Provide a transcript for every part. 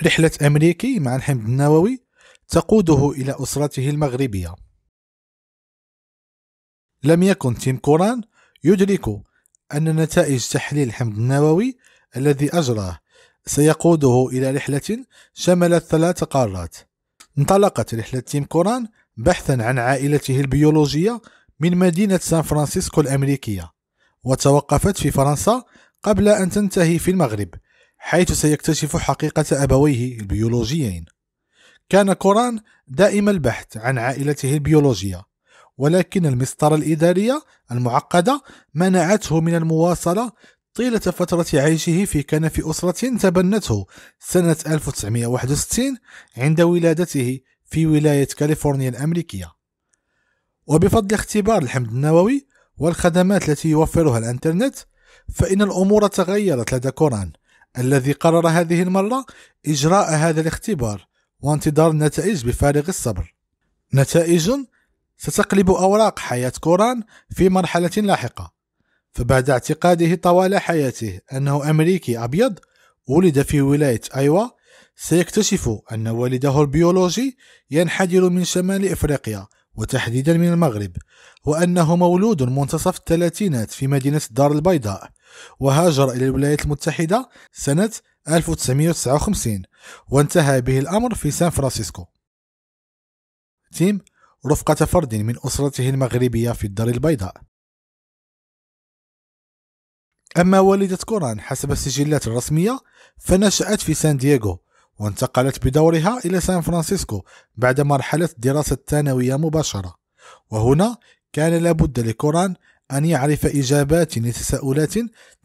رحلة أمريكي مع الحمض النووي تقوده إلى أسرته المغربية. لم يكن تيم كوران يدرك أن نتائج تحليل الحمض النووي الذي أجراه سيقوده إلى رحلة شملت 3 قارات. انطلقت رحلة تيم كوران بحثا عن عائلته البيولوجية من مدينة سان فرانسيسكو الأمريكية، وتوقفت في فرنسا قبل أن تنتهي في المغرب، حيث سيكتشف حقيقة أبويه البيولوجيين. كان كوران دائم البحث عن عائلته البيولوجية، ولكن المسطرة الإدارية المعقدة منعته من المواصلة طيلة فترة عيشه في كنف أسرة تبنته سنة 1961 عند ولادته في ولاية كاليفورنيا الأمريكية. وبفضل اختبار الحمض النووي والخدمات التي يوفرها الإنترنت، فإن الأمور تغيرت لدى كوران، الذي قرر هذه المرة إجراء هذا الاختبار وانتظار النتائج بفارغ الصبر. نتائج ستقلب أوراق حياة كوران في مرحلة لاحقة. فبعد اعتقاده طوال حياته أنه أمريكي أبيض ولد في ولاية أيوا، سيكتشف أن والده البيولوجي ينحدر من شمال إفريقيا وتحديدا من المغرب، وأنه مولود منتصف الثلاثينات في مدينة الدار البيضاء، وهاجر إلى الولايات المتحدة سنة 1959 وانتهى به الأمر في سان فرانسيسكو. تيم رفقة فرد من أسرته المغربية في الدار البيضاء. أما والدة كوران حسب السجلات الرسمية فنشأت في سان دييغو، وانتقلت بدورها إلى سان فرانسيسكو بعد مرحلة الدراسة الثانوية مباشرة. وهنا كان لابد لكوران أن يعرف إجابات لتساؤلات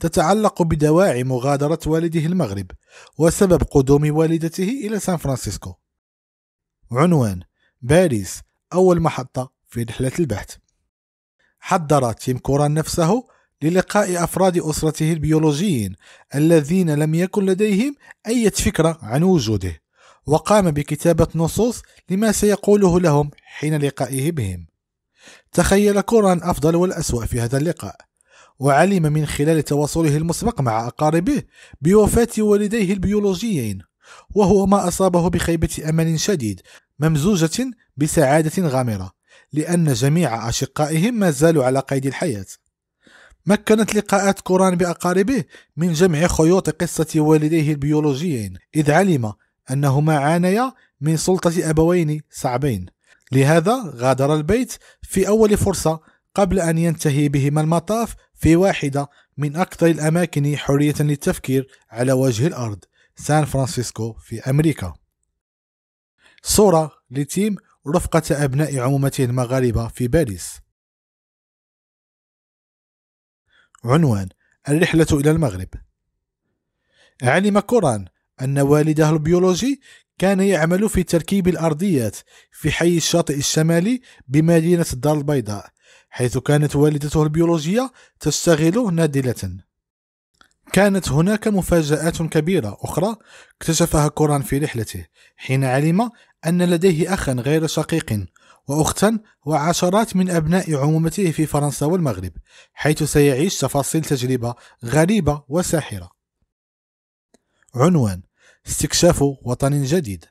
تتعلق بدواعي مغادرة والده المغرب وسبب قدوم والدته إلى سان فرانسيسكو. عنوان: باريس أول محطة في رحلة البحث. حضر تيم كوران نفسه للقاء أفراد أسرته البيولوجيين الذين لم يكن لديهم أي فكرة عن وجوده، وقام بكتابة نصوص لما سيقوله لهم حين لقائه بهم. تخيل كوران أفضل والأسوأ في هذا اللقاء، وعلم من خلال تواصله المسبق مع أقاربه بوفاة والديه البيولوجيين، وهو ما أصابه بخيبة أمل شديد ممزوجة بسعادة غامرة، لأن جميع أشقائهم ما زالوا على قيد الحياة. مكنت لقاءات كوران بأقاربه من جمع خيوط قصة والديه البيولوجيين، إذ علم أنهما عانيا من سلطة أبوين صعبين. لهذا غادر البيت في أول فرصة قبل أن ينتهي بهما المطاف في واحدة من أكثر الأماكن حرية للتفكير على وجه الأرض، سان فرانسيسكو في أمريكا. صورة لتيم رفقة أبناء عمومته المغاربة في باريس. عنوان: الرحلة إلى المغرب. علم كوران أن والده البيولوجي كان يعمل في تركيب الأرضيات في حي الشاطئ الشمالي بمدينة الدار البيضاء، حيث كانت والدته البيولوجية تشتغل نادلة. كانت هناك مفاجآت كبيرة أخرى اكتشفها كوران في رحلته، حين علم أن لديه أخا غير شقيق وأختا وعشرات من أبناء عمومته في فرنسا والمغرب، حيث سيعيش تفاصيل تجربة غريبة وساحرة. عنوان: استكشاف وطن جديد.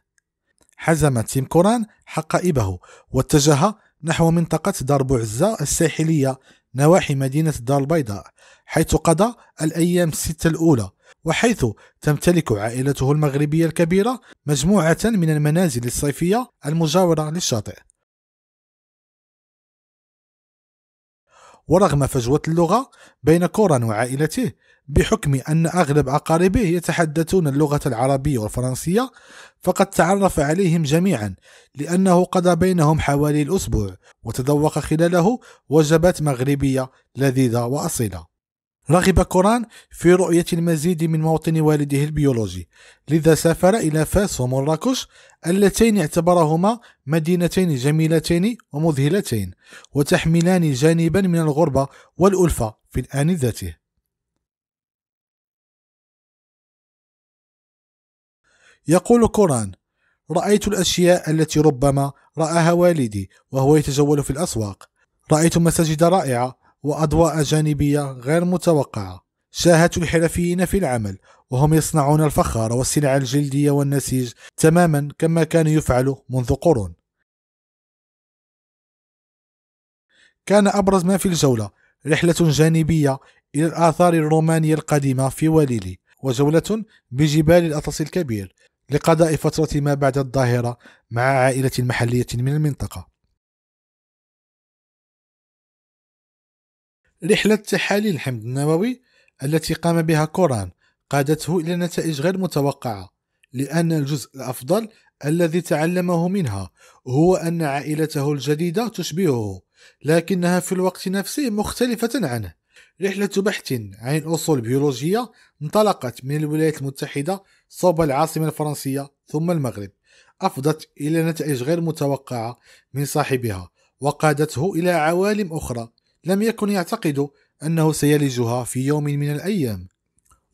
حزم تيم كوران حقائبه واتجه نحو منطقة دار بوعزة الساحلية نواحي مدينة الدار البيضاء، حيث قضى الأيام 6 الأولى، وحيث تمتلك عائلته المغربية الكبيرة مجموعة من المنازل الصيفية المجاورة للشاطئ. ورغم فجوة اللغة بين كوران وعائلته، بحكم أن أغلب أقاربه يتحدثون اللغة العربية والفرنسية، فقد تعرف عليهم جميعا، لأنه قضى بينهم حوالي الأسبوع وتذوق خلاله وجبات مغربية لذيذة وأصيلة. رغب كوران في رؤية المزيد من موطن والده البيولوجي، لذا سافر إلى فاس ومراكش اللتين اعتبرهما مدينتين جميلتين ومذهلتين، وتحملان جانبا من الغربة والألفة في الآن ذاته. يقول كوران: رأيت الأشياء التي ربما رآها والدي وهو يتجول في الأسواق. رأيت مساجد رائعة وأضواء جانبية غير متوقعة، شاهدت الحرفيين في العمل وهم يصنعون الفخار والسلع الجلدية والنسيج تماما كما كانوا يفعلوا منذ قرون. كان أبرز ما في الجولة رحلة جانبية إلى الآثار الرومانية القديمة في وليلي، وجولة بجبال الأطلس الكبير لقضاء فترة ما بعد الظاهرة مع عائلة محلية من المنطقة. رحلة تحاليل الحمض النووي التي قام بها كوران قادته إلى نتائج غير متوقعة، لأن الجزء الأفضل الذي تعلمه منها هو أن عائلته الجديدة تشبهه، لكنها في الوقت نفسه مختلفة عنه. رحلة بحث عن الأصول البيولوجية انطلقت من الولايات المتحدة صوب العاصمة الفرنسية ثم المغرب، أفضت إلى نتائج غير متوقعة من صاحبها، وقادته إلى عوالم أخرى لم يكن يعتقد أنه سيلجها في يوم من الأيام.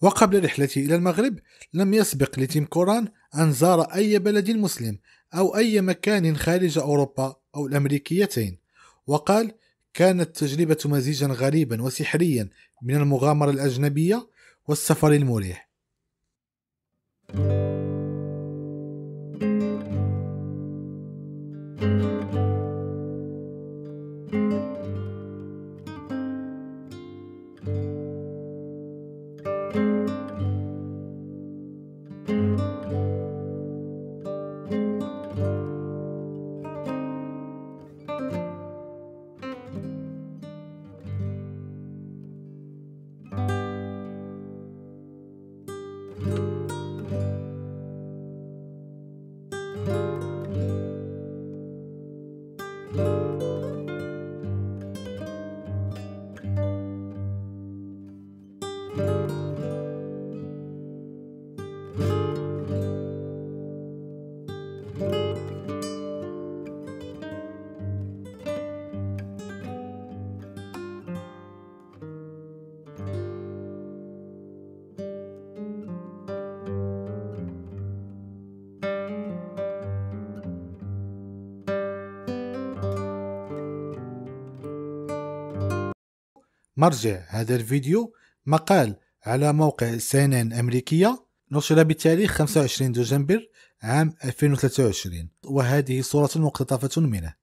وقبل رحلته إلى المغرب لم يسبق لتيم كوران أن زار أي بلد مسلم أو أي مكان خارج أوروبا أو الأمريكيتين، وقال: كانت تجربة مزيجا غريبا وسحريا من المغامرة الأجنبية والسفر المريح. مرجع هذا الفيديو مقال على موقع CNN أمريكية نشر بتاريخ 25 دجنبر عام 2023، وهذه صورة مقتطفة منه.